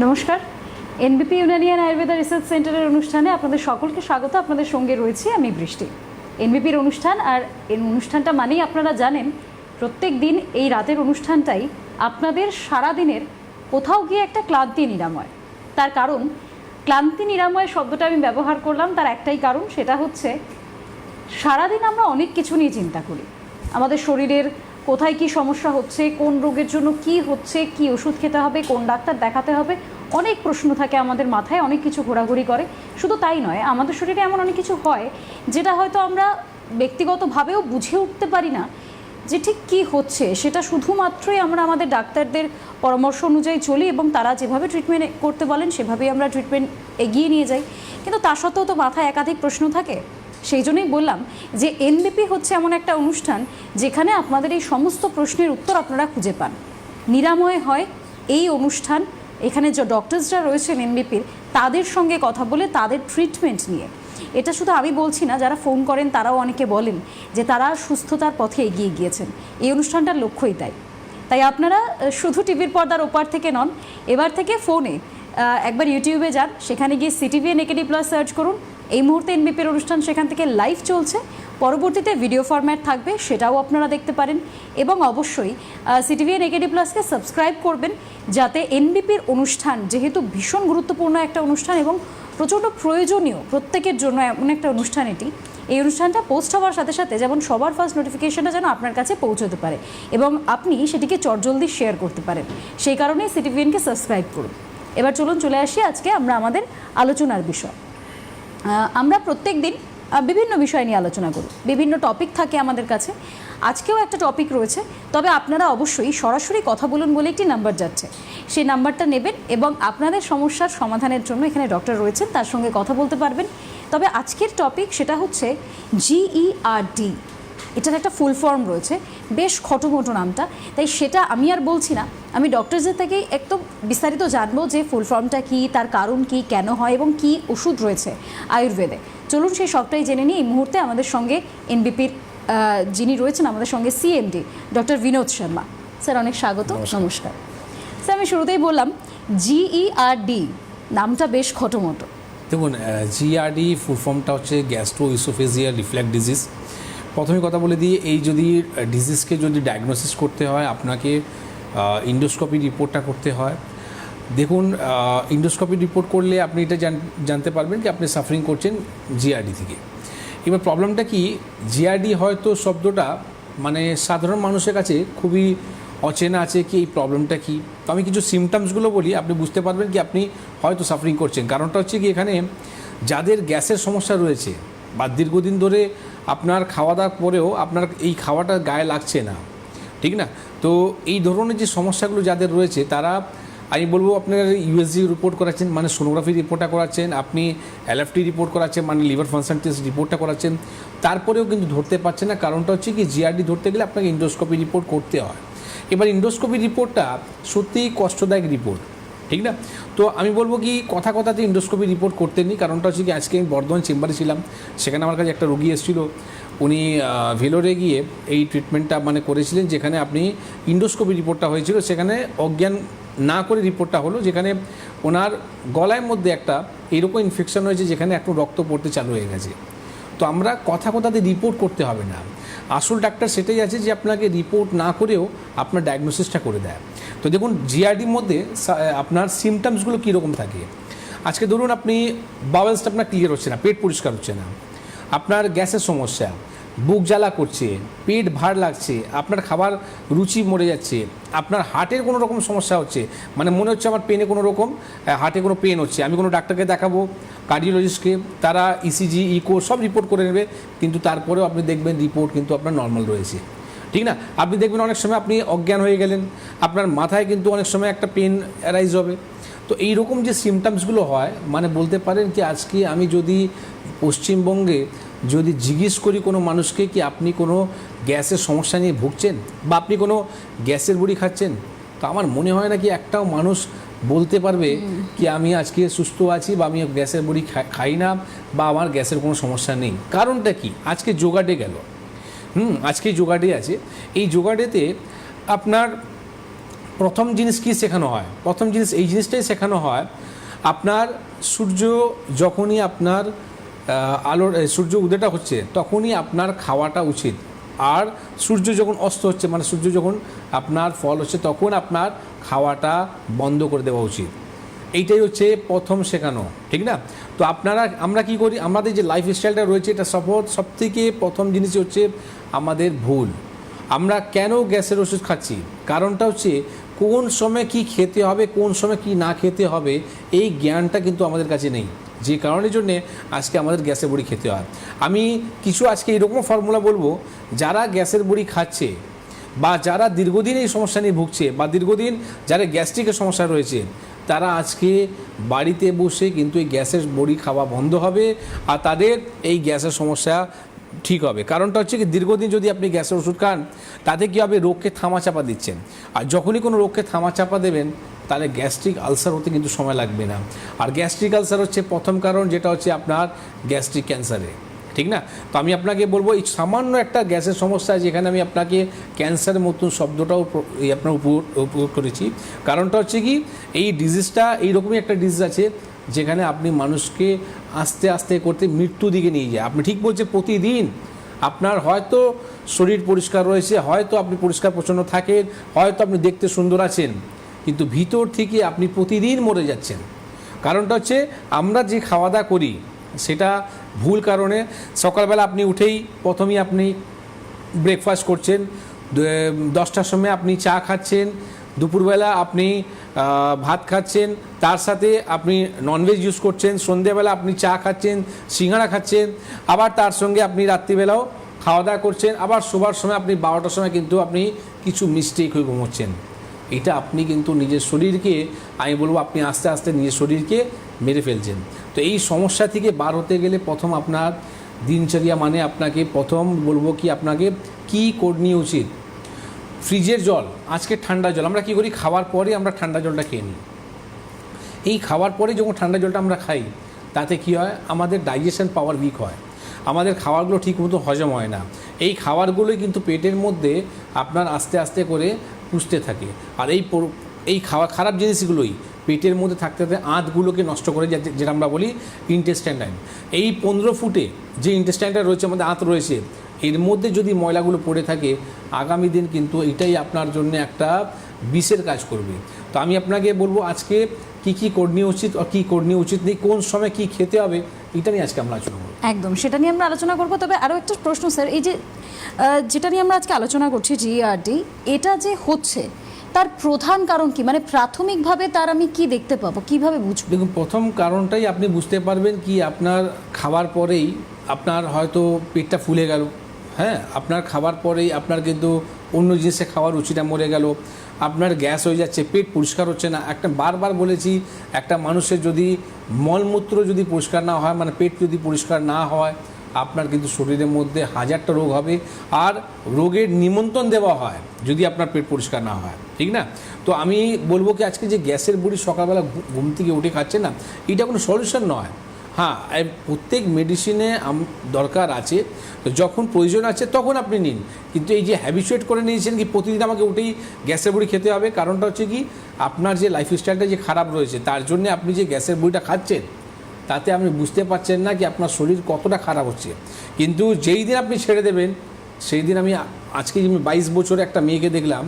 নমস্কার, এনবিপি ইউনানিয়ান আয়ুর্বেদা রিসার্চ সেন্টারের অনুষ্ঠানে আপনাদের সকলকে স্বাগত। আপনাদের সঙ্গে রয়েছি আমি বৃষ্টি। এনবিপির অনুষ্ঠান, আর এই অনুষ্ঠানটা মানেই আপনারা জানেন প্রত্যেক দিন এই রাতের অনুষ্ঠানটাই আপনাদের সারাদিনের কোথাও গিয়ে একটা ক্লান্তি নিরাময়। তার কারণ, ক্লান্তি নিরাময় শব্দটা আমি ব্যবহার করলাম তার একটাই কারণ, সেটা হচ্ছে সারাদিন আমরা অনেক কিছু নিয়ে চিন্তা করি। আমাদের শরীরের কোথায় কি সমস্যা হচ্ছে, কোন রোগের জন্য কি হচ্ছে, কি ওষুধ খেতে হবে, কোন ডাক্তার দেখাতে হবে, অনেক প্রশ্ন থাকে আমাদের মাথায়, অনেক কিছু ঘোরাঘুরি করে। শুধু তাই নয়, আমাদের শরীরে এমন অনেক কিছু হয় যেটা হয়তো আমরা ব্যক্তিগতভাবেও বুঝে উঠতে পারি না যে ঠিক কী হচ্ছে। সেটা শুধুমাত্রই আমরা আমাদের ডাক্তারদের পরামর্শ অনুযায়ী চলি এবং তারা যেভাবে ট্রিটমেন্ট করতে বলেন সেভাবেই আমরা ট্রিটমেন্ট এগিয়ে নিয়ে যাই। কিন্তু তা সত্ত্বেও তো মাথায় একাধিক প্রশ্ন থাকে। সেই জন্যই বললাম যে এনবিপি হচ্ছে এমন একটা অনুষ্ঠান যেখানে আপনাদের এই সমস্ত প্রশ্নের উত্তর আপনারা খুঁজে পান। নিরাময় হয় এই অনুষ্ঠান। এখানে যে ডক্টরসরা রয়েছেন এনবিপির, তাদের সঙ্গে কথা বলে তাদের ট্রিটমেন্ট নিয়ে। এটা শুধু আমি বলছি না, যারা ফোন করেন তারাও অনেকে বলেন যে তারা সুস্থতার পথে এগিয়ে গিয়েছেন। এই অনুষ্ঠানটার লক্ষ্যই তাই আপনারা শুধু টিভির পর্দার ওপার থেকে নন, এবার থেকে ফোনে একবার ইউটিউবে যান, সেখানে গিয়ে সিটিভিএন একেডি প্লাস সার্চ করুন। এই মুহূর্তে এনবিপির অনুষ্ঠান সেখান থেকে লাইভ চলছে, পরবর্তীতে ভিডিও ফরম্যাট থাকবে, সেটাও আপনারা দেখতে পারেন। এবং অবশ্যই সিটিভিএন একেডি প্লাসকে সাবস্ক্রাইব করবেন, যাতে এনবিপির অনুষ্ঠান, যেহেতু ভীষণ গুরুত্বপূর্ণ একটা অনুষ্ঠান এবং প্রচণ্ড প্রয়োজনীয় প্রত্যেকের জন্য এমন একটা অনুষ্ঠান এটি, এই অনুষ্ঠানটা পোস্ট হওয়ার সাথে সাথে যেমন সবার ফার্স্ট নোটিফিকেশনটা যেন আপনার কাছে পৌঁছতে পারে এবং আপনি সেটিকে চটজলদি শেয়ার করতে পারেন। সেই কারণেই সিটিভিএনকে সাবস্ক্রাইব করুন। এবার চলে আসি আজকে আমরা আমাদের আলোচনার বিষয়। আমরা প্রত্যেক দিন বিভিন্ন বিষয় নিয়ে আলোচনা করি, বিভিন্ন টপিক থাকে আমাদের কাছে। আজকেও একটা টপিক রয়েছে, তবে আপনারা অবশ্যই সরাসরি কথা বলুন বলে একটি নাম্বার যাচ্ছে, সেই নাম্বারটা নেবেন এবং আপনাদের সমস্যার সমাধানের জন্য এখানে ডক্টর রয়েছেন, তার সঙ্গে কথা বলতে পারবেন। তবে আজকের টপিক সেটা হচ্ছে GERD। এটার একটা ফুল ফর্ম রয়েছে, বেশ খটোমটো নামটা, তাই সেটা আমি আর বলছি না। আমি ডক্টরদের থেকেই একটু বিস্তারিত জানবো যে ফুল ফর্মটা কী, তার কারণ কী, কেন হয় এবং কী ওষুধ রয়েছে আয়ুর্বেদে। চলুন সেই সবটাই জেনে নিই। এই মুহূর্তে আমাদের সঙ্গে এনবিপির যিনি রয়েছেন আমাদের সঙ্গে, CMD doctor Binod Sharma. Sir অনেক স্বাগত। নমস্কার স্যার। আমি শুরুতেই বললাম GERD নামটা বেশ খটোমটো। দেখুন, GERD ফুল ফর্মটা হচ্ছে গ্যাস্ট্রো ইসোফেজিয়াল রিফ্লাক্স ডিজিজ। প্রথমে কথা বলে দিই, এই যদি ডিজিজকে যদি ডায়াগনোসিস করতে হয় আপনাকে ইন্ডোস্কোপি রিপোর্টটা করতে হয়। দেখুন, ইন্ডোস্কোপি রিপোর্ট করলে আপনি এটা জানতে পারবেন কি আপনি সাফারিং করছেন GERD থেকে। এবার প্রবলেমটা কি, GERD হয়তো শব্দটা মানে সাধারণ মানুষের কাছে খুবই অচেনা আছে কি এই প্রবলেমটা কি। তো আমি কিছু সিমটমসগুলো বলি, আপনি বুঝতে পারবেন কি আপনি হয়তো সাফারিং করছেন। কারণটা হচ্ছে কি, এখানে যাদের গ্যাসের সমস্যা রয়েছে বা দীর্ঘদিন ধরে আপনার খাওয়া দাওয়ার পরেও আপনার এই খাওয়াটা গায়ে লাগছে না, ঠিক না, তো এই ধরনের যে সমস্যাগুলো যাদের রয়েছে তারা, আমি বলবো আপনার USG রিপোর্ট করাচ্ছেন মানে সোনোগ্রাফি রিপোর্টটা করাচ্ছেন, আপনি LFT রিপোর্ট করাচ্ছেন মানে লিভার ফাংশন টেস্ট রিপোর্টটা করাচ্ছেন, তারপরেও কিন্তু ধরতে পারছেন না। কারণটা হচ্ছে কি, GERD ধরতে গেলে আপনাকে ইন্ডোস্কোপি রিপোর্ট করতে হয়। এবার ইন্ডোস্কোপি রিপোর্টটা সত্যিই কষ্টদায়ক রিপোর্ট, ঠিক না। তো আমি বলবো কি, কথাতে ইন্ডোস্কোপি রিপোর্ট করতে নিই। কারণটা হচ্ছে কি, আজকে আমি বর্ধমান চেম্বারে ছিলাম, সেখানে আমার কাছে একটা রোগী এসেছিলো, উনি ভেলোরে গিয়ে এই ট্রিটমেন্টটা মানে করেছিলেন, যেখানে আপনি ইন্ডোস্কোপি রিপোর্টটা হয়েছিল, সেখানে অজ্ঞান না করে রিপোর্টটা হলো, যেখানে ওনার গলায় মধ্যে একটা এরকম ইনফেকশন হয়েছে যেখানে একটু রক্ত পড়তে চালু হয়ে গেছে। তো আমরা কথাতে রিপোর্ট করতে হবে না, আসল ডাক্তার সেটাই আছে যে আপনাকে রিপোর্ট না করেও আপনার ডায়াগনোসিসটা করে দেয়। তো দেখুন, GERDর মধ্যে আপনার সিমটমসগুলো কীরকম থাকে। আজকে ধরুন আপনি বাওয়েলসটা আপনার ক্লিয়ার হচ্ছে না, পেট পরিষ্কার হচ্ছে না, আপনার গ্যাসের সমস্যা, বুক জ্বালা করছে, পেট ভার লাগছে, আপনার খাবার রুচি মরে যাচ্ছে, আপনার হার্টের কোনো রকম সমস্যা হচ্ছে, মানে মনে হচ্ছে আমার পেনে কোনো রকম হার্টে কোনো পেন হচ্ছে, আমি কোনো ডাক্তারকে দেখাবো, কার্ডিওলজিস্টকে, তারা ECG ইকো সব রিপোর্ট করে নেবে, কিন্তু তারপরেও আপনি দেখবেন রিপোর্ট কিন্তু আপনার নর্মাল রয়েছে, ঠিক না। আপনি দেখবেন অনেক সময় আপনি অজ্ঞান হয়ে গেলেন, আপনার মাথায় কিন্তু অনেক সময় একটা পেন অ্যারাইজ হবে। তো এই রকম যে সিমটমসগুলো হয়, মানে বলতে পারেন কি আজকে আমি যদি পশ্চিমবঙ্গে যদি জিজ্ঞেস করি কোনো মানুষকে কি আপনি কোনো গ্যাসের সমস্যা নিয়ে ভুগছেন বা আপনি কোনো গ্যাসের বড়ি খাচ্ছেন, তো আমার মনে হয় না কি একটাও মানুষ বলতে পারবে কি আমি আজকে সুস্থ আছি বা আমি গ্যাসের বড়ি খাই না বা আমার গ্যাসের কোনো সমস্যা নেই। কারণটা কি, আজকে যোগা ডে গেল, আজকে যোগা ডে আছে। এই যোগা ডেতে আপনার প্রথম জিনিস কি শেখানো হয়, প্রথম জিনিস এই জিনিসটাই শেখানো হয়, আপনার সূর্য যখনই আপনার আলোর সূর্য উদয়টা হচ্ছে তখনই আপনার খাওয়াটা উচিত, আর সূর্য যখন অস্ত হচ্ছে মানে সূর্য যখন আপনার ফল হচ্ছে তখন আপনার খাওয়াটা বন্ধ করে দেওয়া উচিত। এইটাই হচ্ছে প্রথম শেখানো, ঠিক না? তো আমরা কি করি, আমাদের যে লাইফ স্টাইলটা রয়েছে এটা সব থেকে প্রথম জিনিস হচ্ছে আমাদের ভুল। আমরা কেন গ্যাসের ওষুধ খাচ্ছি, কারণটা হচ্ছে কোন সময় কি খেতে হবে, কোন সময় কি না খেতে হবে এই জ্ঞানটা কিন্তু আমাদের কাছে নেই, যে কারণের জন্যে আজকে আমাদের গ্যাসের বড়ি খেতে হয়। আমি কিছু আজকে এরকম ফর্মুলা বলবো, যারা গ্যাসের বড়ি খাচ্ছে বা যারা দীর্ঘদিন এই সমস্যা নিয়ে ভুগছে বা দীর্ঘদিন যারা গ্যাস্ট্রিকের সমস্যা রয়েছে, তারা আজকে বাড়িতে বসে কিন্তু এই গ্যাসের বড়ি খাওয়া বন্ধ হবে আর তাদের এই গ্যাসের সমস্যা ঠিক হবে। কারণটা হচ্ছে কি, দীর্ঘদিন যদি আপনি গ্যাসের ওষুধ খান তাতে কী হবে, রোগকে থামাচাপা দিচ্ছেন, আর যখনই কোনো রোগকে থামাচাপা দেবেন তাহলে গ্যাস্ট্রিক আলসার হতে কিন্তু সময় লাগবে না। আর গ্যাস্ট্রিক আলসার হচ্ছে প্রথম কারণ, যেটা হচ্ছে আপনার গ্যাস্ট্রিক ক্যান্সারে, ঠিক না? তো আমি আপনাকে বলবো এই সামান্য একটা গ্যাসের সমস্যা, যেখানে আমি আপনাকে ক্যান্সারের মতন শব্দটাও আপনার উপভোগ করেছি। কারণটা হচ্ছে কি, এই ডিজিজটা এইরকমই একটা ডিজিজ আছে যেখানে আপনি মানুষকে আস্তে আস্তে করতে মৃত্যু দিকে নিয়ে যায়। আপনি ঠিক বলছেন, প্রতিদিন আপনার হয়তো শরীর পরিষ্কার রয়েছে, হয়তো আপনি পরিষ্কার পরিচ্ছন্ন থাকেন, হয়তো আপনি দেখতে সুন্দর আছেন, কিন্তু ভিতর থেকে আপনি প্রতিদিন মরে যাচ্ছেন। কারণটা হচ্ছে আমরা যে খাওয়া দাওয়া করি সেটা ভুল কারণে। সকালবেলা আপনি উঠেই প্রথমেই আপনি ব্রেকফাস্ট করছেন, 10টার সময় আপনি চা খাচ্ছেন, দুপুরবেলা আপনি ভাত খাচ্ছেন, তার সাথে আপনি ননভেজ ইউজ করছেন, সন্ধ্যেবেলা আপনি চা খাচ্ছেন, সিঙ্গাড়া খাচ্ছেন, আবার তার সঙ্গে আপনি রাত্রিবেলাও খাওয়া দাওয়া করছেন, আবার শোবার সময় আপনি 12টার সময় কিন্তু আপনি কিছু মিস্টেক হয়ে ঘুমোচ্ছেন। এটা আপনি কিন্তু নিজের শরীরকে, আমি বলবো আপনি আস্তে আস্তে নিজের শরীরকে মেরে ফেলছেন। তো এই সমস্যা থেকে বার হতে গেলে প্রথম আপনার দিনচর্যা মানে আপনাকে প্রথম বলবো কি, আপনাকে কী করণীয় উচিত। ফ্রিজের জল, আজকে ঠান্ডা জল, আমরা কী করি, খাওয়ার পরে আমরা ঠান্ডা জলটা খেয়ে নিই। এই খাওয়ার পরে যখন ঠান্ডা জলটা আমরা খাই তাতে কী হয়, আমাদের ডাইজেশন পাওয়ার উইক হয়, আমাদের খাবারগুলো ঠিকমতো হজম হয় না। এই খাবারগুলোই কিন্তু পেটের মধ্যে আপনার আস্তে আস্তে করে পুষতে থাকে, আর এই খারাপ জিনিসগুলোই পেটের মধ্যে থাকতে থাকতে আঁতগুলোকে নষ্ট করে, যেটা আমরা বলি ইন্টেস্টাইন। এই 15 ফুটে যে ইন্টেস্টাইনটা রয়েছে, আমাদের আঁত রয়েছে, এর মধ্যে যদি ময়লাগুলো পড়ে থাকে আগামী দিন কিন্তু এটাই আপনার জন্য একটা বিষের কাজ করবে। তো আমি আপনাকে বলবো আজকে কী করণীয় উচিত আর কী করণীয় উচিত নেই, কোন সময় কি খেতে হবে, এটা নিয়ে আজকে আমরা আলোচনা করব। একদম সেটা নিয়ে আমরা আলোচনা করব। তবে আরও একটা প্রশ্ন স্যার, এই যে যেটা নিয়ে আমরা আজকে আলোচনা করছি জিআরডি, এটা যে হচ্ছে তার প্রধান কারণ কি, মানে প্রাথমিকভাবে তার আমি কি দেখতে পাবো, কিভাবে বুঝবো? দেখুন, প্রথম কারণটাই আপনি বুঝতে পারবেন কি, আপনার খাবার পরেই আপনার হয়তো পেটটা ফুলে গেল, হ্যাঁ, আপনার খাবার পরেই আপনার কিন্তু অন্য জিনিসে খাওয়ার রুচিটা মরে গেল, আপনার গ্যাস হয়ে যাচ্ছে, পেট পরিষ্কার হচ্ছে না। একটা বারবার বলেছি, একটা মানুষের যদি মলমূত্র যদি পরিষ্কার না হয়, মানে পেট যদি পরিষ্কার না হয়, আপনার কিন্তু শরীরের মধ্যে হাজারটা রোগ হবে, আর রোগের নিমন্ত্রণ দেওয়া হয় যদি আপনার পেট পরিষ্কার না হয়, ঠিক না? তো আমি বলবো কি, আজকে যে গ্যাসের বড়ি সকালবেলা ঘুম থেকে উঠে খাচ্ছে না, এটা কোনো সলিউশন নয়। হ্যাঁ, প্রত্যেক মেডিসিনে দরকার আছে, তো যখন প্রয়োজন আছে তখন আপনি নিন, কিন্তু এই যে হ্যাবিচুয়েট করে নিয়েছেন কি প্রতিদিন আমাকে উঠেই গ্যাসের বড়ি খেতে হবে, কারণটা হচ্ছে কি, আপনার যে লাইফস্টাইলটা যে খারাপ রয়েছে তার জন্য আপনি যে গ্যাসের বড়িটা খাচ্ছেন তাতে আপনি বুঝতে পারছেন না কি আপনার শরীর কতটা খারাপ হচ্ছে। কিন্তু যেই দিন আপনি ছেড়ে দেবেন সেই দিন, আমি আজকে 22 বছরে একটা মেয়েকে দেখলাম,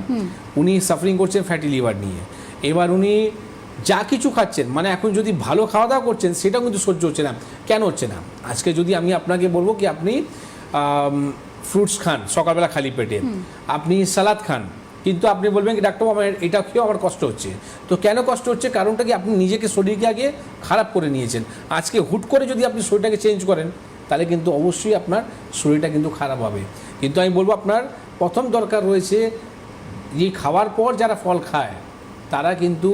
উনি সাফারিং করছেন ফ্যাটি লিভার নিয়ে। এবার উনি যা কিছু খাচ্ছেন, মানে এখন যদি ভালো খাওয়া দাওয়া করছেন সেটাও কিন্তু সহ্য হচ্ছে না। কেন হচ্ছে না? আজকে যদি আমি আপনাকে বলবো কি, আপনি ফ্রুটস খান সকালবেলা খালি পেটে, আপনি সালাদ খান, কিন্তু আপনি বলবেন কি ডাক্তার আমার এটা খেয়েও আমার কষ্ট হচ্ছে। তো কেন কষ্ট হচ্ছে? কারণটা কি, আপনি নিজেকে শরীরকে আগে খারাপ করে নিয়েছেন। আজকে হুট করে যদি আপনি শরীরটাকে চেঞ্জ করেন তাহলে কিন্তু অবশ্যই আপনার শরীরটা কিন্তু খারাপ হবে। কিন্তু আমি বলবো আপনার প্রথম দরকার রয়েছে, যে খাওয়ার পর যারা ফল খায় তারা কিন্তু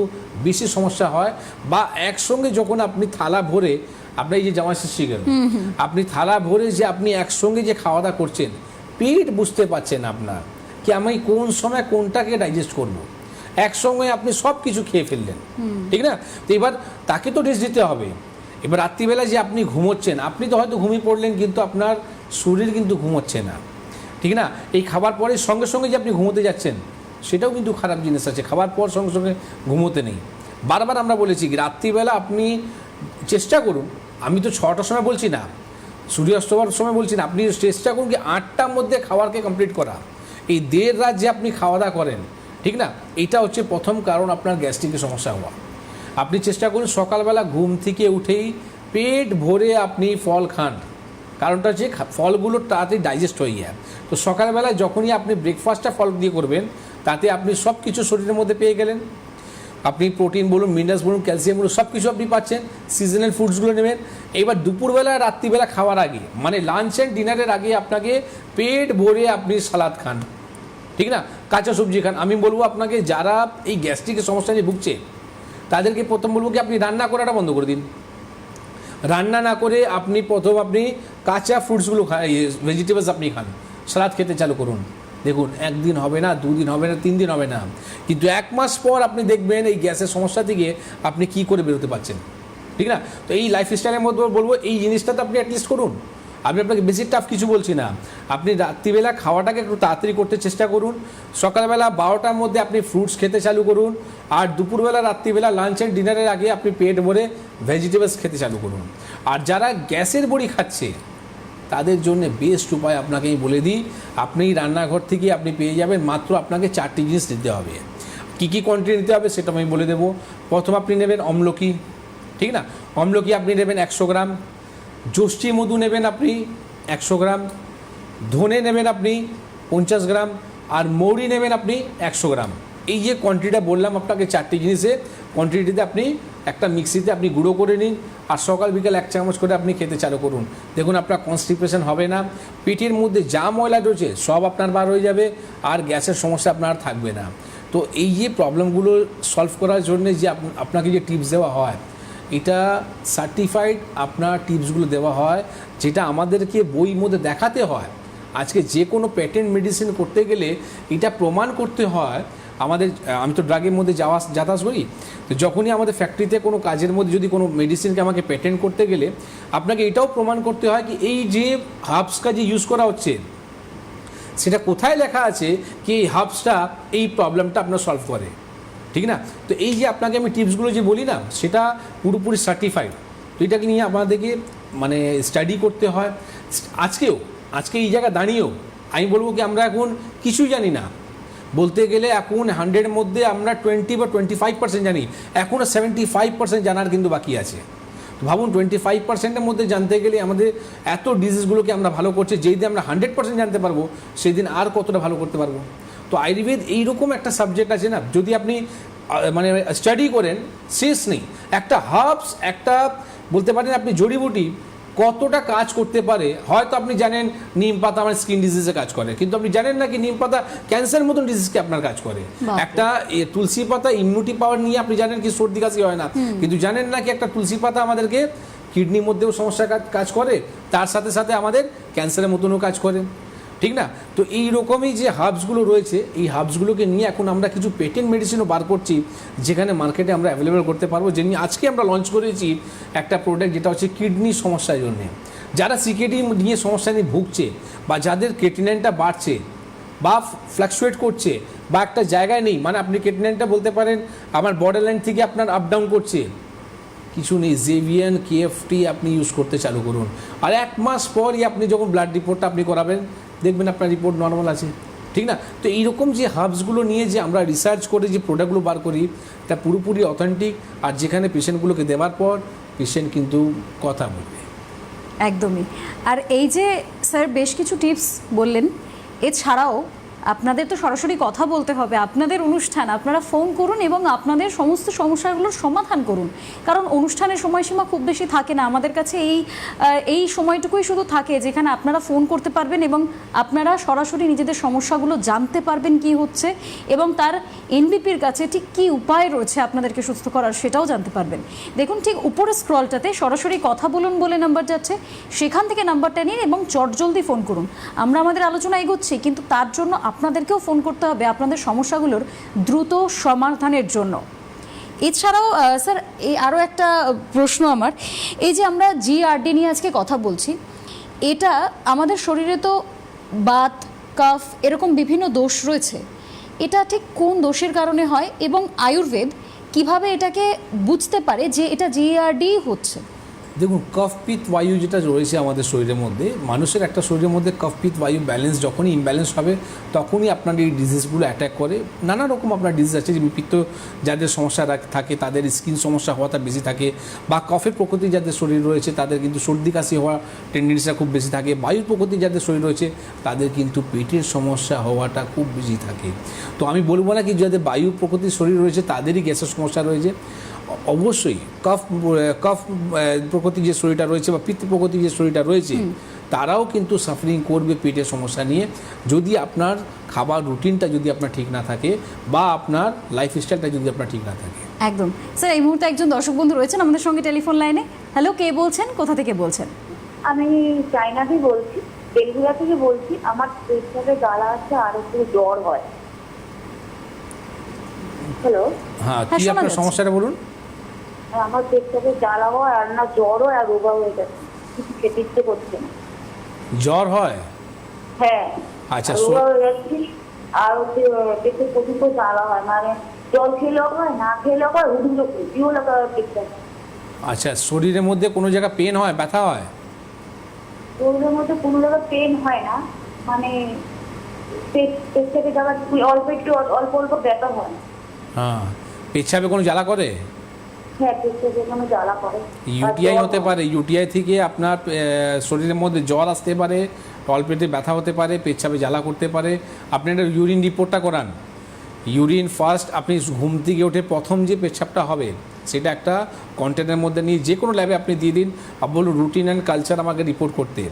বেশি সমস্যা হয়, বা একসঙ্গে যখন আপনি থালা ভরে, আপনার এই যে জামা শেষে গেল, আপনি থালা ভরে যে আপনি একসঙ্গে যে খাওয়া দাওয়া করছেন, পেট বুঝতে পারছেন আপনার কি আমি কোন সময় কোনটাকে ডাইজেস্ট করব, একসঙ্গে আপনি সব কিছু খেয়ে ফেললেন, ঠিক না? তো এবার তাকে তো রেস্ট দিতে হবে। এবার রাত্রিবেলা যে আপনি ঘুমোচ্ছেন, আপনি তো হয়তো ঘুমিয়ে পড়লেন কিন্তু আপনার শরীর কিন্তু ঘুমোচ্ছে না, ঠিক না? এই খাবার পরে সঙ্গে সঙ্গে যে আপনি ঘুমোতে যাচ্ছেন, সেটাও কিন্তু খারাপ জিনিস আছে। খাবার পর সঙ্গে সঙ্গে ঘুমোতে নেই। বারবার আমরা বলেছি কি রাত্রিবেলা আপনি চেষ্টা করুন, আমি তো 6টার সময় বলছি না, সূর্যাস্তবার সময় বলছি না, আপনি চেষ্টা করুন কি 8টার মধ্যে খাবারকে কমপ্লিট করা। এই দেড় রাত যে আপনি খাওয়া দাওয়া করেন, ঠিক না, এটা হচ্ছে প্রথম কারণ আপনার গ্যাস্ট্রিকের সমস্যা হওয়া। আপনি চেষ্টা করুন সকালবেলা ঘুম থেকে উঠেই পেট ভরে আপনি ফল খান, কারণটা হচ্ছে ফলগুলো তাড়াতাড়ি ডাইজেস্ট হয়ে যায়। তো সকালবেলায় যখনই আপনি ব্রেকফাস্টটা ফল দিয়ে করবেন, তাতে আপনি সব কিছু শরীরের মধ্যে পেয়ে গেলেন। আপনি প্রোটিন বলুন, মিনারেলস বলুন, ক্যালসিয়াম বলুন, সব কিছু আপনি পাচ্ছেন। সিজনাল ফুডসগুলো নেবেন। এবার দুপুরবেলা রাত্রিবেলা খাওয়ার আগে, মানে লাঞ্চ অ্যান্ড ডিনারের আগে আপনাকে পেট ভরে আপনি সালাদ খান, ঠিক না, কাঁচা সবজি খান। আমি বলবো আপনাকে যারা এই গ্যাস্ট্রিকের সমস্যা নিয়ে ভুগছে তাদেরকে প্রথম বলবো কি আপনি রান্না করাটা বন্ধ করে দিন। রান্না না করে আপনি আপনি কাঁচা ফ্রুটসগুলো ভেজিটেবলস আপনি খান, সালাদ খেতে চালু করুন। দেখুন, একদিন হবে না, 2 দিন হবে না, 3 দিন হবে না, কিন্তু 1 মাস পর আপনি দেখবেন এই গ্যাসের সমস্যা থেকে আপনি কি করে বেরোতে পারছেন, ঠিক না। তো এই লাইফস্টাইলের মধ্যে বলবো এই জিনিসটা তো আপনি অ্যাটলিস্ট করুন। আমি আপনাকে বেশি টাফ কিছু বলছি না। আপনি রাত্রিবেলা খাওয়াটাকে একটু তাড়াতাড়ি করতে চেষ্টা করুন। সকালবেলা 12টার মধ্যে আপনি ফ্রুটস খেতে চালু করুন। আর দুপুরবেলা রাত্রিবেলা লাঞ্চ অ্যান্ড ডিনারের আগে আপনি পেট ভরে ভেজিটেবলস খেতে চালু করুন। আর যারা গ্যাসের বড়ি খাচ্ছে তাদের জন্য বেস্ট উপায় আপনাকে আমি বলে দিই, আপনি রান্নাঘর থেকে আপনি পেয়ে যাবেন। মাত্র আপনাকে 4টি জিনিস নিতে হবে। কী কী কোয়ান্টিটি নিতে হবে সেটা আমি বলে দেবো। প্রথম আপনি নেবেন অম্লকি, ঠিক না, অম্লকি আপনি নেবেন 100 গ্রাম। যষ্টি মধু নেবেন আপনি 100 গ্রাম। ধনে নেবেন আপনি 50 গ্রাম। আর মৌরি নেবেন আপনি 100 গ্রাম। এই যে কোয়ান্টিটিটা বললাম আপনাকে 4টি জিনিসে, কোয়ান্টিটিতে আপনি একটা মিক্সিতে আপনি গুঁড়ো করে নিন। আর সকাল বিকাল 1 চামচ করে আপনি খেতে চালু করুন। দেখুন আপনার কনস্টিপেশন হবে না, পেটের মধ্যে যা ময়লা রয়েছে সব আপনার বার হয়ে যাবে, আর গ্যাসের সমস্যা আপনার থাকবে না। তো এই যে প্রবলেমগুলো সলভ করার জন্য যে আপনাকে যে টিপস দেওয়া হয়, এটা সার্টিফাইড আপনার টিপসগুলো দেওয়া হয়, যেটা আমাদেরকে বইয়ের মধ্যে দেখাতে হয়। আজকে যে কোনো পেটেন্ট মেডিসিন করতে গেলে এটা প্রমাণ করতে হয় আমাদের। আমি তো ড্রাগের মধ্যে যাতায়াত করি, তো যখনই আমাদের ফ্যাক্টরিতে কোনো কাজের মধ্যে যদি কোনো মেডিসিনকে আমাকে পেটেন্ট করতে গেলে আপনাকে এটাও প্রমাণ করতে হয় কি এই যে হার্বসটা যে ইউজ করা হচ্ছে সেটা কোথায় লেখা আছে কি এই হার্বসটা এই প্রবলেমটা আপনার সলভ করে, ঠিক না। তো এই যে আপনাকে আমি টিপসগুলো যে বলি না, সেটা পুরোপুরি সার্টিফাইড। তো এটাকে নিয়ে আপনাদেরকে মানে স্টাডি করতে হয়। আজকে এই জায়গায় দাঁড়িয়েও আমি বলবো কি আমরা এখন কিছুই জানি না। বলতে গেলে এখন 100-এর মধ্যে আমরা 20 বা 25% জানি, এখনও 75% জানার কিন্তু বাকি আছে। তো ভাবুন 25%-এর মধ্যে জানতে গেলে আমাদের এত ডিজিজগুলোকে আমরা ভালো করছি, যেই দিন আমরা 100% জানতে পারবো সেই দিন আর কতটা ভালো করতে পারবো। তো আয়ুর্বেদ এইরকম একটা সাবজেক্ট আছে না, যদি আপনি মানে স্টাডি করেন শেষ নেই। একটা হার্বস, একটা বলতে পারেন আপনি জড়িবুটি কতটা কাজ করতে পারে। হয়তো আপনি জানেন নিম পাতা আমার স্কিন ডিজিজে কাজ করে, কিন্তু আপনি জানেন না কি নিম পাতা ক্যান্সার মতন ডিজিজকে আপনার কাজ করে। একটা তুলসী পাতা ইমিউনিটি পাওয়ার নিয়ে আপনি জানেন কি সর্দি কাশি হয় না, কিন্তু জানেন না কি একটা তুলসী পাতা আমাদেরকে কিডনির মধ্যেও সমস্যা কাজ করে, তার সাথে সাথে আমাদের ক্যান্সারের মতনও কাজ করে, ঠিক না। তো এই রকমই যে হার্বসগুলো রয়েছে, এই হার্বসগুলোকে নিয়ে এখন আমরা কিছু পেটেন্ট মেডিসিনও বার করছি, যেখানে মার্কেটে আমরা অ্যাভেলেবেল করতে পারবো। যে নিয়ে আজকে আমরা লঞ্চ করেছি একটা প্রোডাক্ট, যেটা হচ্ছে কিডনির সমস্যার জন্য। যারা সিকেডি নিয়ে সমস্যা নিয়ে ভুগছে, বা যাদের ক্রেটিনাইনটা বাড়ছে বা ফ্ল্যাকচুয়েট করছে, বা একটা জায়গায় নেই, মানে আপনি ক্রেটিনাইনটা বলতে পারেন আমার বর্ডার লাইন থেকে আপনার আপ ডাউন করছে, কিছু নেই, জেভিয়ান কেএফটি আপনি ইউজ করতে চালু করুন। আর 1 মাস পরই আপনি যখন ব্লাড রিপোর্টটা আপনি করাবেন, দেখবেন আপনার রিপোর্ট নর্মাল আছে, ঠিক না। তো এইরকম যে হার্বসগুলো নিয়ে যে আমরা রিসার্চ করে যে প্রোডাক্টগুলো বার করি, তা পুরোপুরি অথেন্টিক। আর যেখানে পেশেন্টগুলোকে দেওয়ার পর পেশেন্ট কিন্তু কথা বলবে। একদমই। আর এই যে স্যার বেশ কিছু টিপস বললেন, এছাড়াও আপনাদের তো সরাসরি কথা বলতে হবে, আপনাদের অনুষ্ঠান, আপনারা ফোন করুন এবং আপনাদের সমস্ত সমস্যাগুলোর সমাধান করুন। কারণ অনুষ্ঠানের সময়সীমা খুব বেশি থাকে না, আমাদের কাছে এই সময়টুকুই শুধু থাকে যেখানে আপনারা ফোন করতে পারবেন এবং আপনারা সরাসরি নিজেদের সমস্যাগুলো জানতে পারবেন কি হচ্ছে, এবং তার এনবিপির কাছে ঠিক কী উপায় রয়েছে আপনাদেরকে সুস্থ করার সেটাও জানতে পারবেন। দেখুন ঠিক উপরে স্ক্রলটাতে সরাসরি কথা বলুন বলে নাম্বার যাচ্ছে, সেখান থেকে নাম্বারটা নিন এবং চটজলদি ফোন করুন। আমরা আমাদের আলোচনা এগোচ্ছি, কিন্তু তার জন্য আপনাদেরকেও ফোন করতে হবে আপনাদের সমস্যাগুলোর দ্রুত সমাধানের জন্য। এছাড়াও স্যার এই আরও একটা প্রশ্ন আমার, এই যে আমরা জিআরডি নিয়ে আজকে কথা বলছি, এটা আমাদের শরীরে তো বাত, কাফ এরকম বিভিন্ন দোষ রয়েছে, এটা ঠিক কোন দোষের কারণে হয় এবং আয়ুর্বেদ কিভাবে এটাকে বুঝতে পারে যে এটা জিআরডি হচ্ছে? দেখুন, কফ পিত্ত বায়ু যেটা রয়েছে আমাদের শরীরের মধ্যে, মানুষের একটা শরীরের মধ্যে কফ পিত্ত বায়ু ব্যালেন্স যখনই ইমব্যালেন্স হবে তখনই আপনার এই ডিজিজগুলো অ্যাটাক করে। নানা রকম আপনার ডিজিজ আছে, যে পিত্ত যাদের সমস্যা থাকে তাদের স্কিন সমস্যা হওয়াটা বেশি থাকে, বা কফের প্রকৃতি যাদের শরীর রয়েছে তাদের কিন্তু সর্দি কাশি হওয়ার টেন্ডেন্সিটা খুব বেশি থাকে। বায়ুর প্রকৃতি যাদের শরীর রয়েছে তাদের কিন্তু পেটের সমস্যা হওয়াটা খুব বেশি থাকে। তো আমি বলবো না কি যাদের বায়ু প্রকৃতির শরীর রয়েছে তাদেরই গ্যাসের সমস্যা রয়েছে। অবশ্যই কফ প্রকৃতির যে শরীরটা রয়েছে বা পিত্ত প্রকৃতির যে শরীরটা রয়েছে তারাও কিন্তু সাফারিং করবে পেটের সমস্যা নিয়ে, যদি আপনার খাবার রুটিনটা যদি আপনার ঠিক না থাকে বা আপনার লাইফস্টাইলটা যদি আপনার ঠিক না থাকে। একদম স্যার, এই মুহূর্তে একজন দর্শক বন্ধু রয়েছেন আমাদের সঙ্গে টেলিফোন লাইনে। হ্যালো, কে বলছেন, কোথা থেকে বলছেন? আমি চায়না থেকে বলছি, বেলগুড়া থেকে বলছি। আমার পেটটাতে জ্বালা আছে আর একটু জ্বর হয়। হ্যালো, হ্যাঁ, হ্যাঁ, কি শোনা আপনার যাচ্ছে। সমস্যাটা বলুন। আমার পেটটাতে জ্বালা হয় আর না জ্বর হয় আর রোগা হয়ে যাচ্ছে, কিছু খেতে ইচ্ছে করছে না। জ্বর হয়? হ্যাঁ, আচ্ছা, আর রোগা হয়ে যাচ্ছি আর হচ্ছে পেটে প্রচুর জ্বালা হয়, মানে জল খেলেও হয়, না খেলেও হয়, হুড়ুলো জিও লাগা পেটটা। আচ্ছা, শরীরের মধ্যে কোনো জায়গায় পেন হয়, ব্যথা হয়? শরীরের মধ্যে কোনো জায়গায় পেন হয় না, মানে পেট থেকে জায়গা অল্প একটু অল্প অল্প ব্যথা হয়। হ্যাঁ, পেচ্ছাপে কোনো জ্বালা করে? হ্যাঁ, পেট থেকে কোনো জ্বালা করে। ইউটিআই হতে পারে, ইউটিআই থেকে আপনার শরীরের মধ্যে জ্বর আসতে পারে, তলপেটে ব্যথা হতে পারে, পেচ্ছাপে জ্বালা করতে পারে। আপনি একটা ইউরিন রিপোর্টটা করান। ইউরিন ফার্স্ট আপনি ঘুম থেকে উঠে প্রথম যে পেচ্ছাপটা হবে সেটা একটা কন্টেনারের মধ্যে নিয়ে যে কোনো ল্যাবে আপনি দিয়ে দিন, বলুন রুটিন অ্যান্ড কালচার আমাকে রিপোর্ট করতে।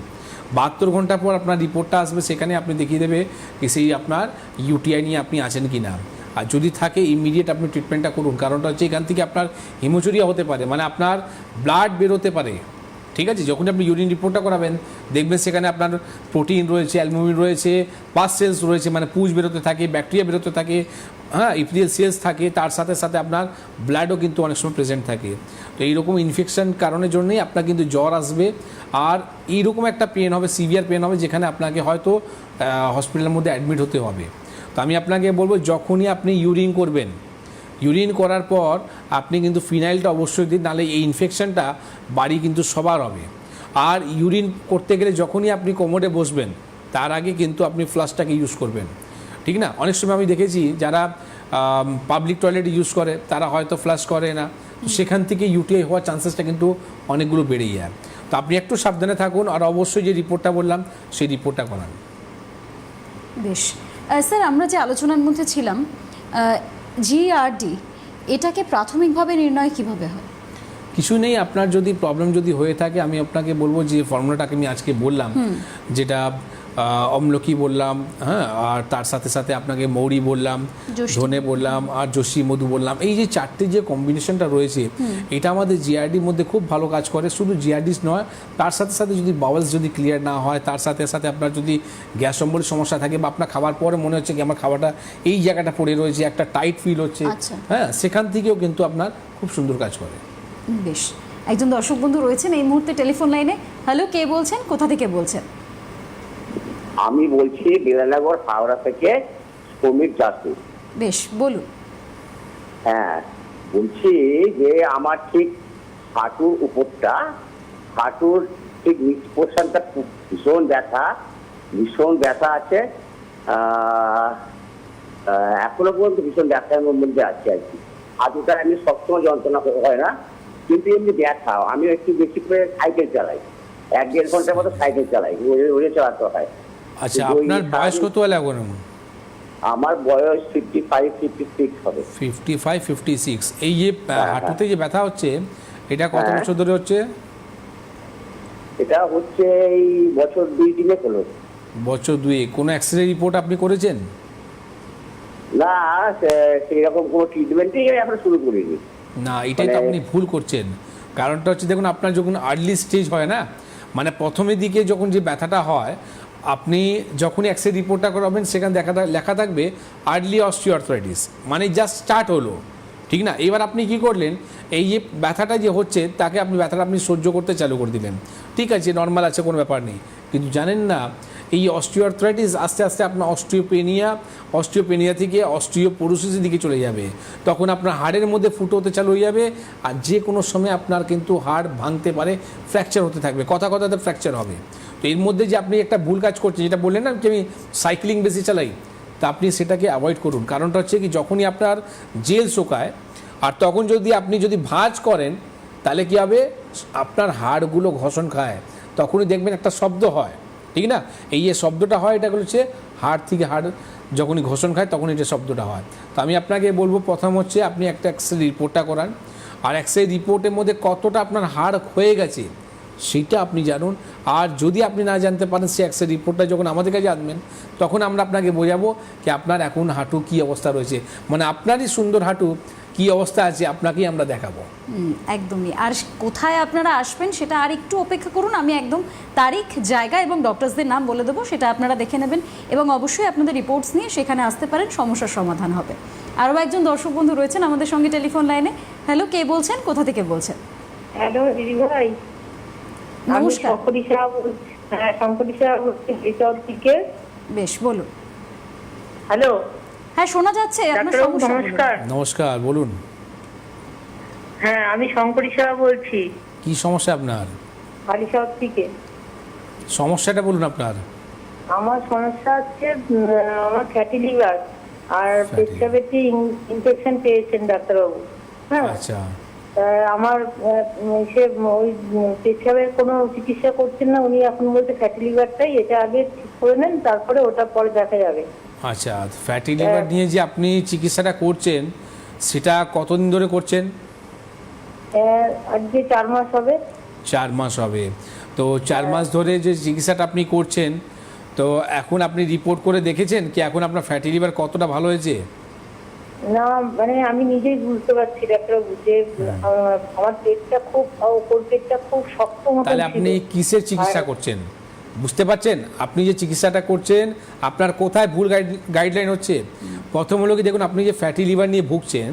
72 ঘন্টা পর আপনার রিপোর্টটা আসবে, সেখানে আপনি দেখিয়ে দেবে যে সেই আপনার ইউটিআই নিয়ে আপনি আছেন কি না। আর যদি থাকে ইমিডিয়েট আপনি ট্রিটমেন্টটা করুন, কারণটা হচ্ছে এখান থেকে আপনার হিমোচুরিয়া হতে পারে, মানে আপনার ব্লাড বেরোতে পারে। ঠিক আছে, যখন আপনি ইউরিন রিপোর্টটা করাবেন দেখবেন সেখানে আপনার প্রোটিন রয়েছে, অ্যালবুমিন রয়েছে, পাস সেলস রয়েছে, মানে পুজ বেরোতে থাকে, ব্যাকটেরিয়া বেরোতে থাকে, হ্যাঁ, ইপিথেলিয়াল সেলস থাকে, তার সাথে সাথে আপনার ব্লাডও কিন্তু অনেক সময় প্রেজেন্ট থাকে। তো এইরকম ইনফেকশন কারণের জন্যই আপনার কিন্তু জ্বর আসবে, আর এইরকম একটা পেন হবে, সিভিয়ার পেন হবে, যেখানে আপনাকে হয়তো হসপিটালের মধ্যে অ্যাডমিট হতে হবে। তো আমি আপনাকে বলবো যখনই আপনি ইউরিন করবেন, ইউরিন করার পর আপনি কিন্তু ফিনাইলটা অবশ্যই দিন, নাহলে এই ইনফেকশনটা বাড়ি কিন্তু সবার হবে। আর ইউরিন করতে গেলে যখনই আপনি কোমরে বসবেন তার আগে কিন্তু আপনি ফ্লাশটাকে ইউজ করবেন, ঠিক না? অনেক সময় আমি দেখেছি যারা পাবলিক টয়লেট ইউজ করে তারা হয়তো ফ্লাশ করে না, তো সেখান থেকে ইউটিআই হওয়ার চান্সেসটা কিন্তু অনেকগুলো বেড়ে যায়। তো আপনি একটু সাবধানে থাকুন, আর অবশ্যই যে রিপোর্টটা বললাম সেই রিপোর্টটা করান। বেশ স্যার, আমরা যে আলোচনার মধ্যে ছিলাম, জিআরডি এটাকে প্রাথমিকভাবে নির্ণয় কিভাবে হয়? কিছু নেই, আপনার যদি প্রবলেম যদি হয়ে থাকে আমি আপনাকে বলবো যে ফর্মুলাটাকে আমি আজকে বললাম, যেটা অম্লকি বললাম, হ্যাঁ, আর তার সাথে সাথে আপনাকে মৌরি বললাম, ধনে বললাম, আর জসি মধু বললাম। এই যে চারটে যে কম্বিনেশনটা রয়েছে এটা আমাদের জিআরডির মধ্যে খুব ভালো কাজ করে। শুধু জিআরডিস নয়, তার সাথে সাথে যদি বাউলস যদি ক্লিয়ার না হয়, তার সাথে সাথে আপনার যদি গ্যাস অম্বলের সমস্যা থাকে, বা আপনার খাবার পরে মনে হচ্ছে কি আমার খাবারটা এই জায়গাটা পড়ে রয়েছে, একটা টাইট ফিল হচ্ছে, হ্যাঁ, সেখান থেকেও কিন্তু আপনার খুব সুন্দর কাজ করে। বেশ, একজন দর্শক বন্ধু রয়েছেন এই মুহূর্তে টেলিফোন লাইনে। হ্যালো, কে বলছেন, কোথা থেকে বলছেন? আমি বলছি বিরানগর হাওড়া থেকে শ্রমিক যাত্রী। বেশ, বলুন। হ্যাঁ, বলছি যে আমার ঠিক হাঁটুর উপরটা, হাঁটুর ঠিক নিচ পোর্শনটা ভীষণ ব্যথা আছে। এখনো পর্যন্ত ভীষণ ব্যথার মধ্যে আছে আর কি। হাঁটুটা এমনি সবসময় যন্ত্রণা হয় না, কিন্তু এমনি ব্যথা। আমি একটু বেশি করে সাইকেল চালাই, 1-1.5 ঘন্টার মতো সাইকেল চালাই, ওরে চালাতে হয়। আচ্ছা, আপনার বয়স কত হলো এখন? আমার বয়স 55-56 হবে। 55-56। এই যে হাঁটুতে যে ব্যথা হচ্ছে এটা কত বছর ধরে হচ্ছে? এটা হচ্ছে এই বছর 2-3 হলো। বছর 2। কোনো এক্সরে রিপোর্ট আপনি করেছেন? না, সেই রকম কোনো ট্রিটমেন্টই এখন শুরু করিনি। না, এটাই তো আপনি ভুল করছেন। কারণটা হচ্ছে দেখুন, আপনার যখন আর্লি স্টেজ হয় না, মানে প্রথমের দিকে যখন যে ব্যথাটা হয়, আপনি যখনই এক্সরে রিপোর্টটা করাবেন সেখানে লেখা থাকবে আর্লি অস্টিওআর্থ্রাইটিস, মানে জাস্ট স্টার্ট হলো, ঠিক না? এবার আপনি কি করলেন, এই যে ব্যথাটা যে হচ্ছে ব্যথাটা আপনি সহ্য করতে চালু করে দিলেন, ঠিক আছে, নর্মাল আছে, কোনো ব্যাপার নেই। কিন্তু জানেন না, এই অস্টিওআর্থ্রাইটিস আস্তে আস্তে আপনার অস্টিওপেনিয়া থেকে অস্টিওপোরোসিসের দিকে চলে যাবে। তখন আপনার হাড়ের মধ্যে ফুটো হতে চালু হয়ে যাবে, আর যে কোনো সময় আপনার কিন্তু হাড় ভাঙতে পারে, ফ্র্যাকচার হতে থাকবে, কথাতে ফ্র্যাকচার হবে। তো এর মধ্যে যে আপনি একটা ভুল কাজ করছেন, যেটা বললেন না যে আমি সাইক্লিং বেশি চালাই, তা আপনি সেটাকে অ্যাভয়েড করুন। কারণটা হচ্ছে কি, যখনই আপনার জেল শোকায় আর তখন আপনি ভাঁজ করেন, তাহলে কী হবে, আপনার হাড়গুলো ঘষণ খায়, তখনই দেখবেন একটা শব্দ হয়, ঠিক না? এই যে শব্দটা হয়, এটা হচ্ছে হাড় থেকে হাড় যখনই ঘষণ খায় তখন এটা শব্দটা হয়। তো আমি আপনাকে বলবো, প্রথম হচ্ছে আপনি একটা এক্সরে রিপোর্টটা করান, আর এক্সরে রিপোর্টের মধ্যে কতটা আপনার হাড় ক্ষয়ে গেছে সেইটা আপনি জানুন। আর যদি আপনি না জানতে পারেন, সে এক্সরে রিপোর্টটা যখন আমাদের কাছে আনবেন, তখন আমরা আপনাকে বোঝাবো কি আপনার এখন হাঁটু কী অবস্থা রয়েছে, মানে আপনারই সুন্দর হাঁটু কী অবস্থা আছে আপনাকেই আমরা দেখাবো। একদমই। আর কোথায় আপনারা আসবেন সেটা আর একটু অপেক্ষা করুন, আমি একদম তারিখ, জায়গা এবং ডক্টরসদের নাম বলে দেবো, সেটা আপনারা দেখে নেবেন এবং অবশ্যই আপনাদের রিপোর্টস নিয়ে সেখানে আসতে পারেন, সমস্যার সমাধান হবে। আরও একজন দর্শক বন্ধু রয়েছেন আমাদের সঙ্গে টেলিফোন লাইনে। হ্যালো, কে বলছেন, কোথা থেকে বলছেন? হ্যালো দিদি ভাই, আমি নমস্কার। শঙ্করী সাহা বলছি। হ্যাঁ, শঙ্করী সাহা বলছি রিসর্ট থেকে। বেশ, বলুন। হ্যালো হ্যাঁ, শোনা যাচ্ছে আপনার ডাক্তারবাবু, সমস্যা। বলুন। নমস্কার। নমস্কার, বলুন হ্যাঁ, আমি শঙ্করী সাহা বলছি কি সমস্যা আপনার, হালিশহর থেকে। সমস্যাটা বলুন আপনার। আমার সমস্যা হচ্ছে আমার ফ্যাটি লিভার আর Fatty পেটে ইনফেকশন পেয়েছেন ডাক্তারবাবু। হ্যাঁ, আচ্ছা, আমার সে ওই পেশাবের কোনো চিকিৎসা করছেন না উনি, এখন বলতে ফ্যাটি লিভারটাই, এটা আগে ঠিক করে নেন, তারপরে ওটা পরে দেখা যাবে। আচ্ছা, ফ্যাটি লিভার নিয়ে যে আপনি চিকিৎসাটা করছেন, সেটা কতদিন ধরে করছেন? আজকে 4 মাস হবে। 4 মাস হবে। তো 4 মাস ধরে যে চিকিৎসাটা আপনি করছেন, তো এখন আপনি রিপোর্ট করে দেখেছেন কি এখন আপনার ফ্যাটি লিভার কতটা ভালো হয়েছে? না, মানে আমি নিজেই বুঝতে পারছি ডাক্তারবাবু যে আমার পেটটা খুব, ওপর পেটটা খুব শক্ত মতো। তাহলে আপনি কিসের চিকিৎসা করছেন বুঝতে পারছেন? আপনি যে চিকিৎসাটা করছেন, আপনার কোথায় ভুল গাইডলাইন হচ্ছে? প্রথম হলো কি, দেখুন আপনি যে ফ্যাটি লিভার নিয়ে ভুগছেন,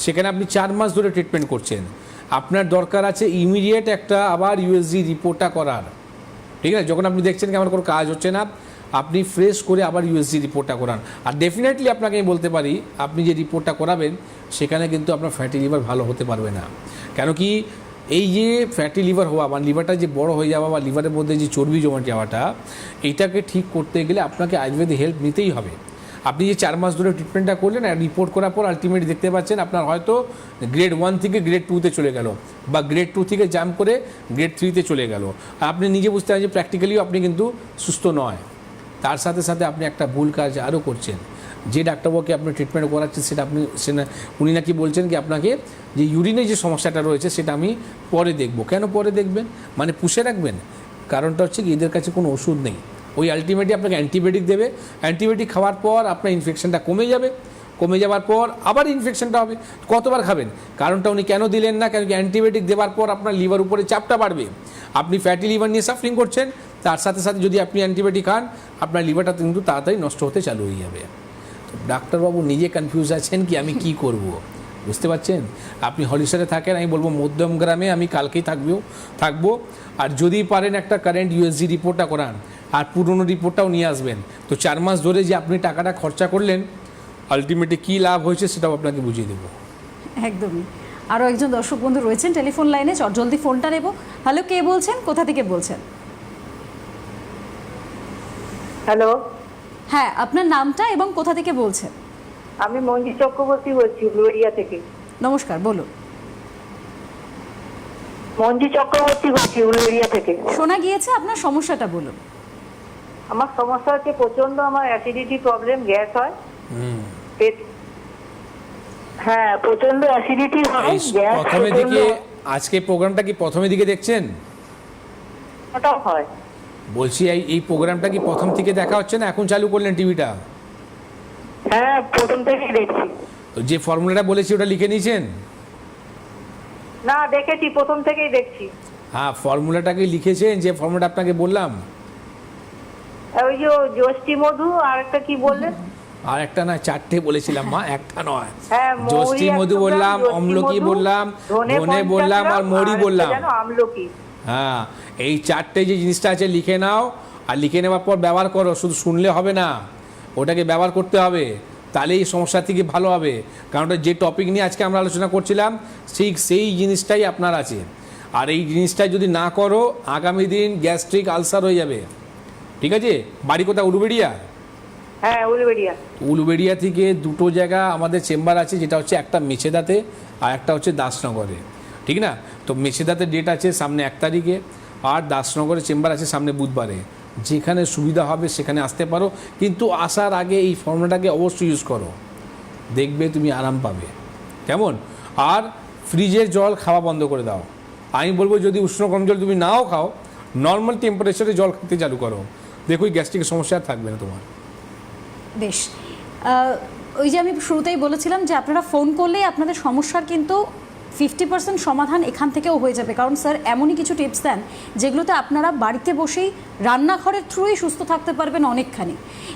সেখানে আপনি 4 মাস ধরে ট্রিটমেন্ট করছেন। আপনার দরকার আছে ইমিডিয়েট একটা আবার ইউএসজি রিপোর্টটা করার, ঠিক আছে? যখন আপনি দেখছেন কি আমার কোনো কাজ হচ্ছে না, আপনি ফ্রেশ করে আবার ইউএসজি রিপোর্টটা করান। আর ডেফিনেটলি আপনাকে আমি বলতে পারি, আপনি যে রিপোর্টটা করাবেন সেখানে কিন্তু আপনার ফ্যাটি লিভার ভালো হতে পারবে না। কেন কি, এই যে ফ্যাটি লিভার হওয়া বা লিভারটা যে বড় হয়ে যাওয়া বা লিভারের মধ্যে যে চর্বি জমা যাওয়াটা, এইটাকে ঠিক করতে গেলে আপনাকে আয়ুর্বেদিক হেল্প নিতেই হবে। আপনি যে 4 মাস ধরে ট্রিটমেন্টটা করলেন, আর রিপোর্ট করার পর আলটিমেটলি দেখতে পাচ্ছেন আপনার হয়তো গ্রেড 1 থেকে গ্রেড 2-তে চলে গেল, বা গ্রেড 2 থেকে জাম্প করে গ্রেড 3-তে চলে গেল। আর আপনি নিজে বুঝতে পারছেন যে প্র্যাকটিক্যালিও আপনি কিন্তু সুস্থ নয়। তার সাথে সাথে আপনি একটা ভুল কাজ আরও করছেন। যে ডাক্তারবাবুকে আপনি ট্রিটমেন্ট করাচ্ছেন, সেটা উনি নাকি বলছেন কি আপনাকে যে ইউরিনে যে সমস্যাটা রয়েছে সেটা আমি পরে দেখব। কেন পরে দেখবেন? মানে পুষে রাখবেন? কারণটা হচ্ছে কি, এদের কাছে কোনো ওষুধ নেই। ওই আলটিমেটলি আপনাকে অ্যান্টিবায়োটিক দেবে, অ্যান্টিবায়োটিক খাওয়ার পর আপনার ইনফেকশনটা কমে যাবে, কমে যাওয়ার পর আবার ইনফেকশনটা হবে। কতবার খাবেন? কারণটা উনি কেন দিলেন না, কেন কি অ্যান্টিবায়োটিক দেওয়ার পর আপনার লিভার উপরে চাপটা বাড়বে। আপনি ফ্যাটি লিভার নিয়ে সাফারিং করছেন, তার সাথে সাথে যদি আপনি অ্যান্টিবায়োটিক খান, আপনার লিভারটা কিন্তু তাড়াতাড়ি নষ্ট হতে চালু হয়ে যাবে। তো ডাক্তারবাবু নিজে কনফিউজ আছেন কি আমি কি করব, বুঝতে পারছেন? আপনি হলিস্টারে থাকেন, আমি বলবো মধ্যম গ্রামে আমি কালকেই থাকবো। আর যদি পারেন একটা কারেন্ট ইউএসজি রিপোর্টটা করান, আর পুরনো রিপোর্টটাও নিয়ে আসবেন। তো 4 মাস ধরে যে আপনি টাকাটা খরচা করলেন, আলটিমেটলি কী লাভ হয়েছে সেটাও আপনাকে বুঝিয়ে দেবো। একদমই। আরও একজন দর্শক বন্ধু রয়েছেন টেলিফোন লাইনে, জলদি ফোনটা নেব। হ্যালো, কে বলছেন, কোথা থেকে বলছেন? হ্যালো, হ্যাঁ, আপনার নামটা এবং কোথা থেকে বলছেন? আমি মঞ্জু চক্রবর্তী বলছি উলুবেড়িয়া থেকে। নমস্কার, বলুন। মঞ্জু চক্রবর্তী বলছি উলুবেড়িয়া থেকে। শোনা গিয়েছে, আপনার সমস্যাটা বলুন। আমার সমস্যা হচ্ছে প্রচন্ড, আমার অ্যাসিডিটি প্রবলেম, গ্যাস হয় পেট। হ্যাঁ, প্রচন্ড অ্যাসিডিটি হয়, এই গ্যাস প্রথমে দিকে, আজকে প্রোগ্রামটা কি প্রথমে দিকে দেখছেন? ওটাও হয়। বলছি এই প্রোগ্রামটা কি প্রথম থেকে দেখা হচ্ছে না এখন চালু করলেন টিভিটা? হ্যাঁ, প্রথম থেকেই দেখছি। তো যে ফর্মুলাটা বলেছি ওটা লিখে নিয়েছেন? না, দেখেছি, প্রথম থেকেই দেখছি। হ্যাঁ, ফর্মুলাটাকে লিখেছেন, যে ফর্মুলাটা আপনাকে বললাম। ওই যে যষ্টি মধু, আর একটা কি বললেন? আর একটা না, 4টে বলেছিলাম মা, একটা নয়। হ্যাঁ, যষ্টি মধু বললাম, অম্লকি বললাম, ধনে বললাম, আর মরি বললাম। আমলকি। হ্যাঁ, এই 4টে যে জিনিসটা আছে লিখে নাও, আর লিখে নেওয়ার পর ব্যবহার করো, শুধু শুনলে হবে না, ওটাকে ব্যবহার করতে হবে, তাহলে এই সমস্যা থেকে ভালো হবে। কারণ ওটা যে টপিক নিয়ে আজকে আমরা আলোচনা করছিলাম ঠিক সেই জিনিসটাই আপনার আছে। আর এই জিনিসটাই যদি না করো আগামী দিন গ্যাস্ট্রিক আলসার হয়ে যাবে। ঠিক আছে? বাড়ি কোথায়? উলুবেড়িয়া? হ্যাঁ, উলুবেড়িয়া। উলুবেড়িয়া থেকে দুটো জায়গা আমাদের চেম্বার আছে, যেটা হচ্ছে একটা মেছেদাতে আর একটা হচ্ছে দাসনগরে। ঠিক না? তো মেছেদাতে ডেট আছে সামনে 1 তারিখে, আর দাসনগরে চেম্বার আছে সামনে বুধবারে। যেখানে সুবিধা হবে সেখানে আসতে পারো, কিন্তু আসার আগে এই ফর্মুলাটাকে অবশ্যই ইউজ করো, দেখবে তুমি আরাম পাবে। কেমন? আর ফ্রিজের জল খাওয়া বন্ধ করে দাও। আমি বলবো যদি উষ্ণ গরম জল তুমি নাও খাও, নর্মাল টেম্পারেচারে জল খেতে চালু করো, দেখো এই গ্যাস্ট্রিকের সমস্যা আর থাকবে না তোমার। বেশ, ওই যে আমি শুরুতেই বলেছিলাম যে আপনারা ফোন করলেই আপনাদের সমস্যার কিন্তু 50% সমাধান এখান থেকেও হয়ে যাবে, কারণ স্যার এমনই কিছু টিপস দেন যেগুলোতে আপনারা বাড়িতে বসেই রান্নাঘরের থ্রুই সুস্থ থাকতে পারবেন অনেকখানি।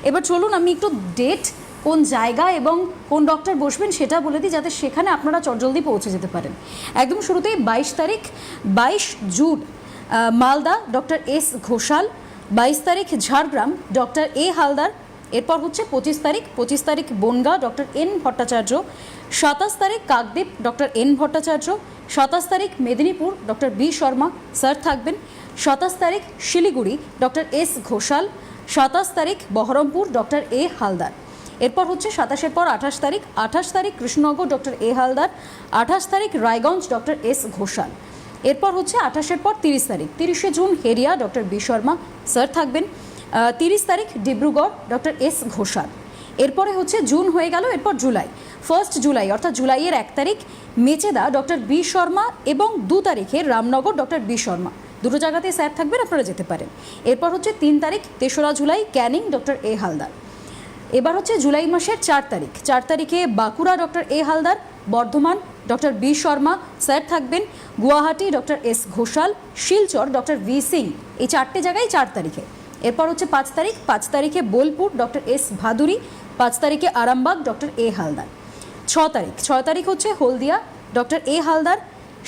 এবার চলুন আমি একটু ডেট, কোন জায়গা এবং কোন ডক্টর বসবেন সেটা বলে দিই, যাতে সেখানে আপনারা চটজলদি পৌঁছে যেতে পারেন। একদম শুরুতেই 22 June Malda doctor S Ghoshal, 22 তারিখ ঝাড়গ্রাম ডক্টর এ হালদার, এরপর হচ্ছে 25 তারিখ বনগাঁ ডক্টর এন ভট্টাচার্য, 27 তারিখ কাকদ্বীপ ডক্টর এন ভট্টাচার্য, 27 তারিখ Medinipur doctor B Sharma sir থাকবেন, 27 তারিখ শিলিগুড়ি ডক্টর এস ঘোষাল, 27 তারিখ বহরমপুর ডক্টর এ হালদার, এরপর হচ্ছে 27-এর পর 28 তারিখ কৃষ্ণনগর ডক্টর এ হালদার, 28 তারিখ রায়গঞ্জ ডক্টর এস ঘোষাল, এরপর হচ্ছে 28-এর পর 30 জুন হেরিয়া ডক্টর বি শর্মা স্যার থাকবেন, 30 তারিখ ডিব্রুগড় ডক্টর এস ঘোষাল, এরপরে হচ্ছে জুন হয়ে গেল, এরপর জুলাই, 1 জুলাই অর্থাৎ জুলাইয়ের 1 তারিখ মেচেদা ডক্টর বি শর্মা এবং 2 তারিখে রামনগর ডক্টর বি শর্মা, দুটো জায়গাতেই স্যার থাকবেন, আপনারা যেতে পারেন। এরপর হচ্ছে 3 তারিখ 3রা July Canning doctor A Haldar, এবার হচ্ছে জুলাই মাসের 4 তারিখে Bankura doctor A Haldar, Bardhaman doctor B Sharma sir থাকবেন, Guwahati doctor S Ghoshal, Silchar doctor V Singh, এই 4টে জায়গায় 4 তারিখে। এরপর হচ্ছে 5 তারিখে বোলপুর ডক্টর এস ভাদুরী, 5 তারিখে আরামবাগ ডক্টর এ হালদার, 6 তারিখ হচ্ছে হলদিয়া ডক্টর এ হালদার,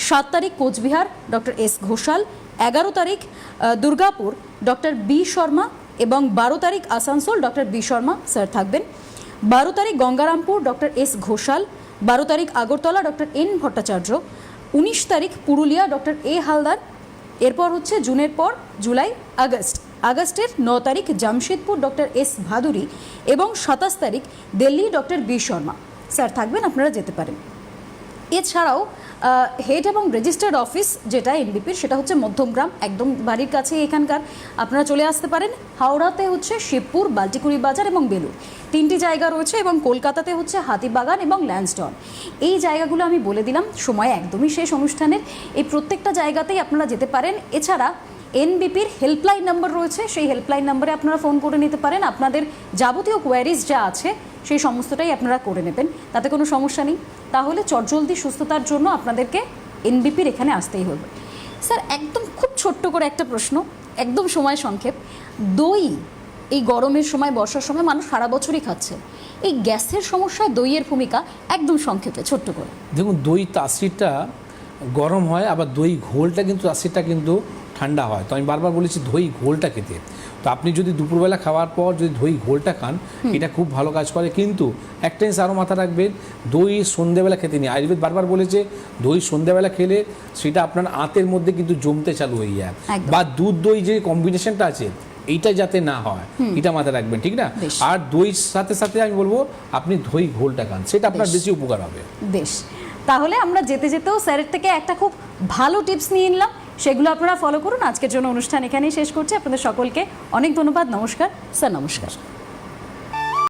7 তারিখ কোচবিহার ডক্টর এস ঘোষাল, 11 তারিখ দুর্গাপুর ডক্টর বি শর্মা এবং 12 তারিখ Asansol doctor B Sharma sir থাকবেন, 12 তারিখ গঙ্গারামপুর ডক্টর এস ঘোষাল, 12 তারিখ আগরতলা ডক্টর এন ভট্টাচার্য, 19 তারিখ পুরুলিয়া ডক্টর এ হালদার, এরপর হচ্ছে জুনের পর জুলাই, আগস্টের 9 তারিখ জামশেদপুর ডক্টর এস ভাদুরী এবং 27 তারিখ Delhi doctor B Sharma sir থাকবেন, আপনারা যেতে পারেন। এছাড়াও হেড এবং রেজিস্টার্ড অফিস যেটা এনবিপির, সেটা হচ্ছে মধ্যমগ্রাম, একদম বাড়ির কাছে এখানকার, আপনারা চলে আসতে পারেন। হাওড়াতে হচ্ছে শিবপুর, বাল্টিকুড়ি বাজার এবং বেলুর, 3টি জায়গা রয়েছে, এবং কলকাতাতে হচ্ছে হাতিবাগান এবং ল্যান্সডন। এই জায়গাগুলো আমি বলে দিলাম, সময় একদমই শেষ অনুষ্ঠানের। এই প্রত্যেকটা জায়গাতেই আপনারা যেতে পারেন। এছাড়া এনবিপির হেল্পলাইন নাম্বার রয়েছে, সেই হেল্পলাইন নাম্বারে আপনারা ফোন করে নিতে পারেন, আপনাদের যাবতীয় কোয়ারিজ যা আছে সেই সমস্তটাই আপনারা করে নেবেন, তাতে কোনো সমস্যা নেই। তাহলে চটজলদি সুস্থতার জন্য আপনাদেরকে এনবিপির এখানে আসতেই হবে। স্যার একদম খুব ছোট্ট করে একটা প্রশ্ন, একদম সময় সংক্ষেপ, দই এই গরমের সময়, বর্ষার সময় মানুষ সারা বছরই খাচ্ছে, এই গ্যাসের সমস্যায় দইয়ের ভূমিকা একদম সংক্ষেপে ছোট্ট করে। দেখুন, দই তাসিরটা গরম হয়, আবার দই ঘোলটা কিন্তু তাসিরটা কিন্তু ঠান্ডা হয়। তো আমি বারবার বলেছি দই ঘোলটা খেতে। তো আপনি যদি দুপুরবেলা খাওয়ার পর যদি দই ঘোলটা খান, এটা খুব ভালো কাজ করে। কিন্তু একটা জিনিস আরও মাথা রাখবেন, দই সন্ধ্যেবেলা খেতে নেই। আয়ুর্বেদ বারবার বলেছে দই সন্ধ্যেবেলা খেলে সেটা আপনার আঁতের মধ্যে কিন্তু জমতে চালু হয়ে যায়, বা দুধ দই যে কম্বিনেশনটা আছে এইটা যাতে না হয়, এটা মাথায় রাখবেন, ঠিক না? আর দইয়ের সাথে সাথে আমি বলবো আপনি দই ঘোলটা খান, সেটা আপনার বেশি উপকার হবে। বেশ, তাহলে আমরা যেতে যেতেও স্যারের থেকে একটা খুব ভালো টিপস নিয়ে নিলাম, সেগুলো আপনারা ফলো করুন। আজকের জন্য অনুষ্ঠান এখানেই শেষ করছি। আপনাদের সকলকে অনেক ধন্যবাদ। নমস্কার স্যার। নমস্কার।